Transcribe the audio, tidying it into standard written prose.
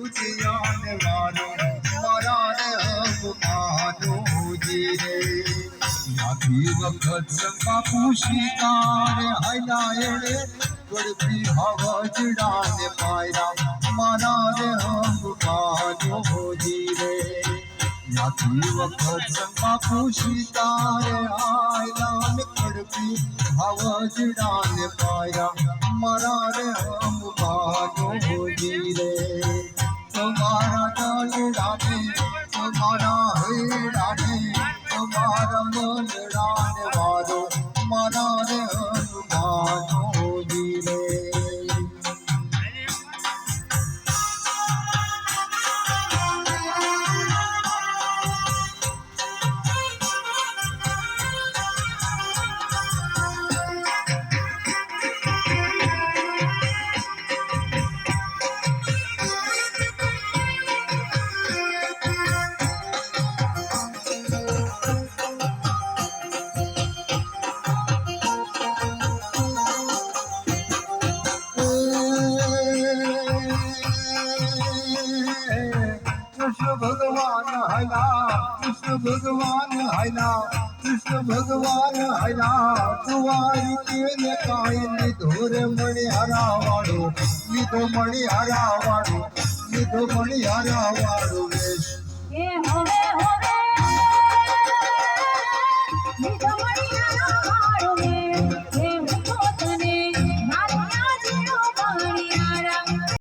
ઉજ્યાન વાળો મારા રે અવમાનો જીરે યાદી વખત બાપુ શિકાર હલાય રે ગળપી હવજડાને પાયરા મારા રે અવમાનો જીરે યાદી વખત બાપુ શિકાર હલાને ગળપી હવજડાને પાયરા મારા રે અવમાનો જીરે तुम्हारा डलड़ाने तुम्हारा हेड़ाने तुम्हारा मनड़ाने वालो मारा रे हनुमानो जीरे कृष्ण भगवान हला कृष्ण भगवान हला कुवारी के काय निधोर मणि हरावाड़ो निधो मणि हरावाड़ो निधो मणि हरावाड़ो वेश